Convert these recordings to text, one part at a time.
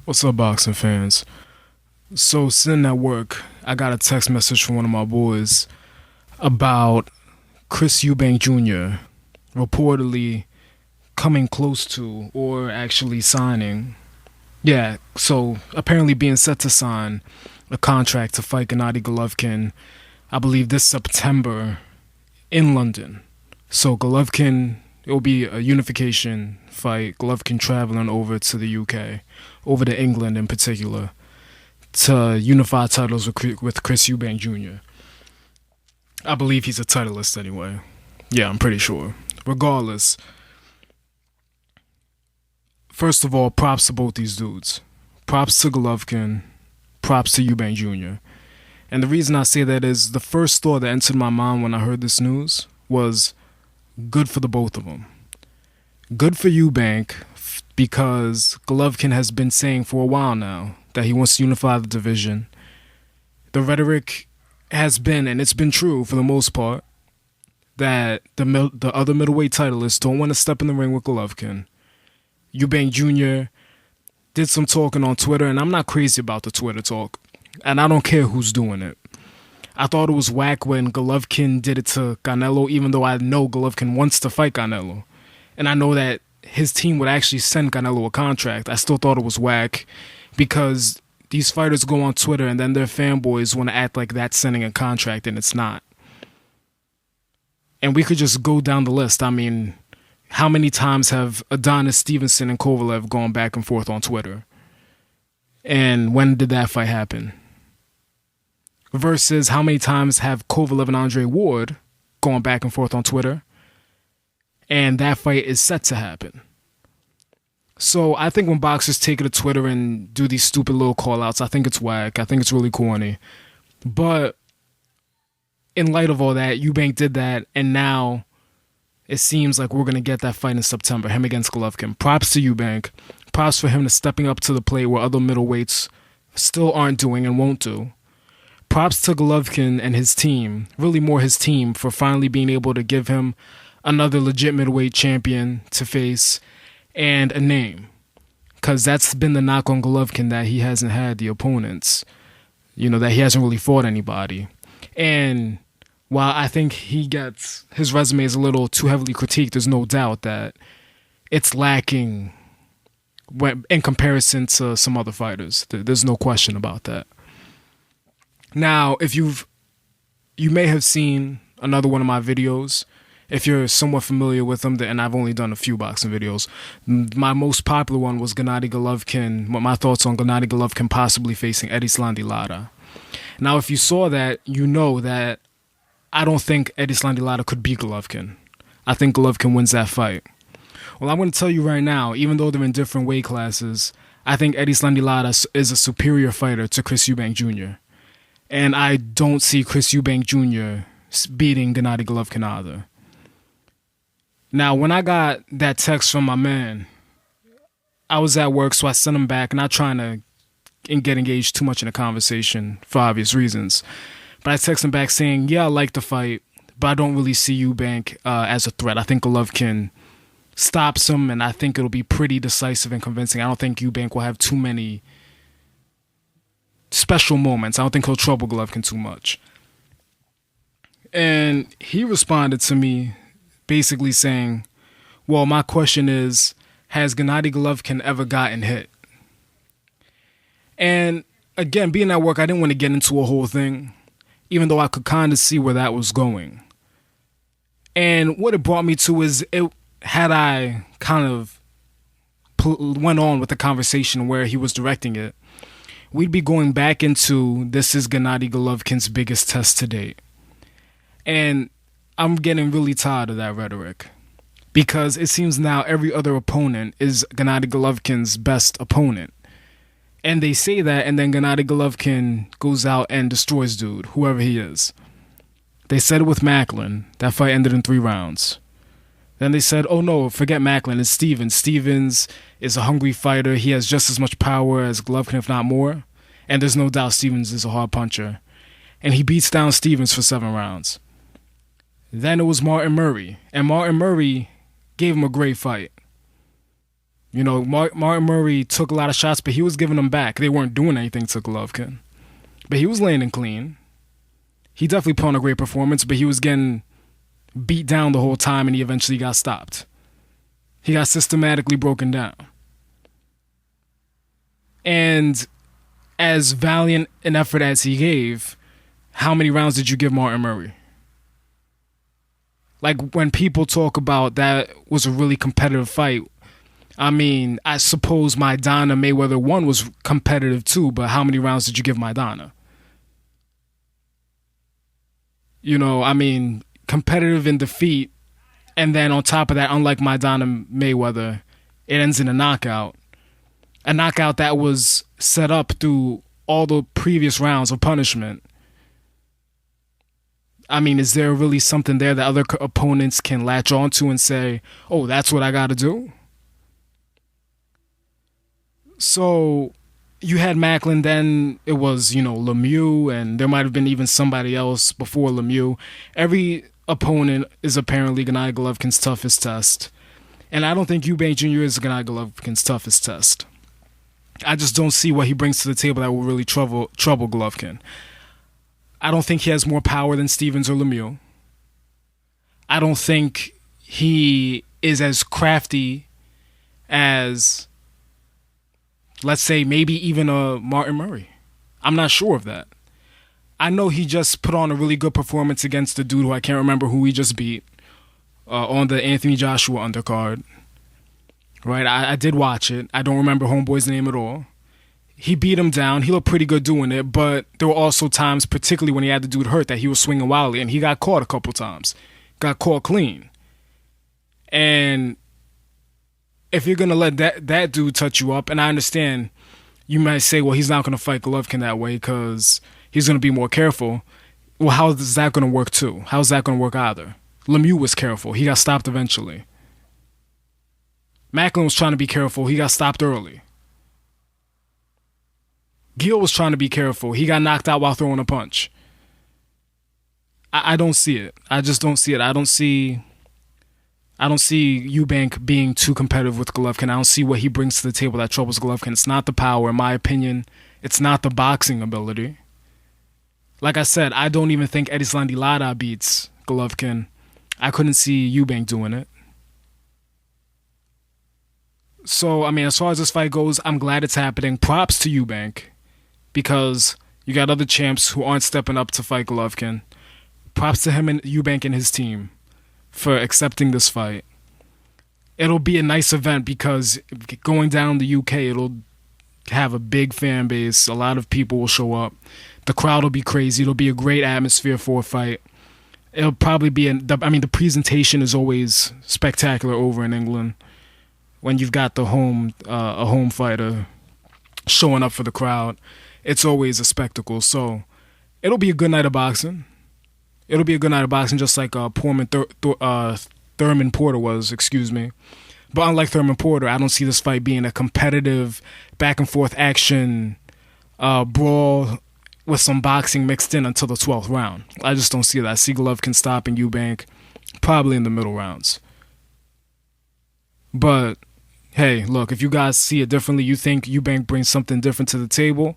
What's up, boxing fans? So, sitting at work, I got a text message from one of my boys about Chris Eubank Jr. reportedly coming close to or actually signing. Yeah, so apparently being set to sign a contract to fight Gennady Golovkin, I believe this September in London. So, Golovkin, it will be a unification fight. Golovkin traveling over to the UK, over to England in particular, to unify titles with Chris Eubank Jr. I believe he's a titleist anyway. Yeah, I'm pretty sure. Regardless, first of all, props to both these dudes. Props to Golovkin, props to Eubank Jr. And the reason I say that is the first thought that entered my mind when I heard this news was good for the both of them. Good for Eubank because Golovkin has been saying for a while now that he wants to unify the division. The rhetoric has been, and it's been true for the most part, that the other middleweight titleists don't want to step in the ring with Golovkin. Eubank Jr. did some talking on Twitter, and I'm not crazy about the Twitter talk, and I don't care who's doing it. I thought it was whack when Golovkin did it to Canelo, even though I know Golovkin wants to fight Canelo. And I know that his team would actually send Canelo a contract. I still thought it was whack because these fighters go on Twitter and then their fanboys want to act like that's sending a contract, and it's not. And we could just go down the list. I mean, how many times have Adonis Stevenson and Kovalev gone back and forth on Twitter? And when did that fight happen? Versus how many times have Kovalev and Andre Ward gone back and forth on Twitter? And that fight is set to happen. So I think when boxers take to Twitter and do these stupid little call-outs, I think it's whack. I think it's really corny. But in light of all that, Eubank did that, and now it seems like we're going to get that fight in September, him against Golovkin. Props to Eubank. Props for him to stepping up to the plate where other middleweights still aren't doing and won't do. Props to Golovkin and his team, really more his team, for finally being able to give him another legit middleweight champion to face and a name. Because that's been the knock on Golovkin, that he hasn't had the opponents. You know, that he hasn't really fought anybody. And while I think his resume is a little too heavily critiqued, there's no doubt that it's lacking in comparison to some other fighters. There's no question about that. Now, if you may have seen another one of my videos, if you're somewhat familiar with them, and I've only done a few boxing videos. My most popular one was Gennady Golovkin, my thoughts on Gennady Golovkin possibly facing Erislandy Lara. Now, if you saw that, you know that I don't think Erislandy Lara could beat Golovkin. I think Golovkin wins that fight. Well, I'm going to tell you right now, even though they're in different weight classes, I think Erislandy Lara is a superior fighter to Chris Eubank Jr. And I don't see Chris Eubank Jr. beating Gennady Golovkin either. Now, when I got that text from my man, I was at work, so I sent him back, not trying to get engaged too much in a conversation for obvious reasons. But I texted him back saying, yeah, I like the fight, but I don't really see Eubank as a threat. I think Golovkin stops him, and I think it'll be pretty decisive and convincing. I don't think Eubank will have too many special moments. I don't think he'll trouble Golovkin too much. And he responded to me basically saying, well, my question is, has Gennady Golovkin ever gotten hit? And again, being at work, I didn't want to get into a whole thing, even though I could kind of see where that was going. And what it brought me to is, had I kind of went on with the conversation where he was directing it, we'd be going back into this is Gennady Golovkin's biggest test to date. And I'm getting really tired of that rhetoric because it seems now every other opponent is Gennady Golovkin's best opponent. And they say that, and then Gennady Golovkin goes out and destroys dude, whoever he is. They said it with Macklin. That fight ended in 3 rounds. Then they said, oh no, forget Macklin, it's Stevens. Stevens is a hungry fighter. He has just as much power as Golovkin, if not more. And there's no doubt Stevens is a hard puncher. And he beats down Stevens for 7 rounds. Then it was Martin Murray. And Martin Murray gave him a great fight. Martin Murray took a lot of shots, but he was giving them back. They weren't doing anything to Golovkin. But he was landing clean. He definitely put on a great performance, but he was getting beat down the whole time, and he eventually got stopped. He got systematically broken down. And as valiant an effort as he gave, how many rounds did you give Martin Murray? Like, when people talk about that was a really competitive fight, I mean, I suppose Maidana Mayweather 1 was competitive too, but how many rounds did you give Maidana? I mean, competitive in defeat, and then on top of that, unlike Maidana Mayweather, it ends in a knockout. A knockout that was set up through all the previous rounds of punishment. I mean, is there really something there that other opponents can latch onto and say, oh, that's what I got to do? So you had Macklin, then it was, Lemieux, and there might have been even somebody else before Lemieux. Every opponent is apparently Gennady Golovkin's toughest test. And I don't think Eubank Jr. is Gennady Golovkin's toughest test. I just don't see what he brings to the table that will really trouble Golovkin. I don't think he has more power than Stevens or Lemieux. I don't think he is as crafty as, let's say, maybe even a Martin Murray. I'm not sure of that. I know he just put on a really good performance against the dude who I can't remember who he just beat on the Anthony Joshua undercard. Right, I did watch it. I don't remember Homeboy's name at all. He beat him down. He looked pretty good doing it, but there were also times, particularly when he had the dude hurt, that he was swinging wildly, and he got caught a couple times. Got caught clean. And if you're going to let that dude touch you up, and I understand you might say, well, he's not going to fight Golovkin that way because he's going to be more careful. Well, how is that going to work too? How's that going to work either? Lemieux was careful. He got stopped eventually. Macklin was trying to be careful. He got stopped early. Gil was trying to be careful. He got knocked out while throwing a punch. I don't see it. I just don't see it. I don't see Eubank being too competitive with Golovkin. I don't see what he brings to the table that troubles Golovkin. It's not the power, in my opinion. It's not the boxing ability. Like I said, I don't even think Erislandy Lara beats Golovkin. I couldn't see Eubank doing it. So, I mean, as far as this fight goes, I'm glad it's happening. Props to Eubank, because you got other champs who aren't stepping up to fight Golovkin. Props to him and Eubank and his team for accepting this fight. It'll be a nice event because going down the UK, it'll have a big fan base. A lot of people will show up. The crowd will be crazy. It'll be a great atmosphere for a fight. It'll probably be the presentation is always spectacular over in England when you've got a home fighter showing up for the crowd. It's always a spectacle. So it'll be a good night of boxing. It'll be a good night of boxing, just like Thurman Porter was, excuse me. But unlike Thurman Porter, I don't see this fight being a competitive back-and-forth action brawl with some boxing mixed in until the 12th round. I just don't see that. I see Golovkin stopping Eubank probably in the middle rounds. But, hey, look, if you guys see it differently, you think Eubank brings something different to the table,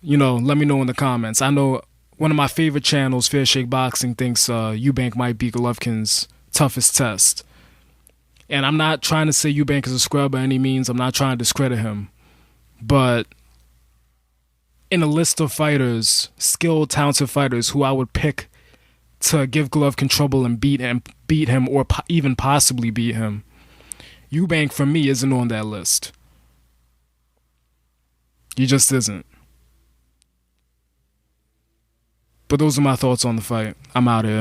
let me know in the comments. I know one of my favorite channels, Fair Shake Boxing, thinks Eubank might be Golovkin's toughest test. And I'm not trying to say Eubank is a scrub by any means. I'm not trying to discredit him. But in a list of fighters, skilled, talented fighters who I would pick to give Golovkin trouble and beat him, or even possibly beat him, Eubank, for me, isn't on that list. He just isn't. But those are my thoughts on the fight. I'm out here.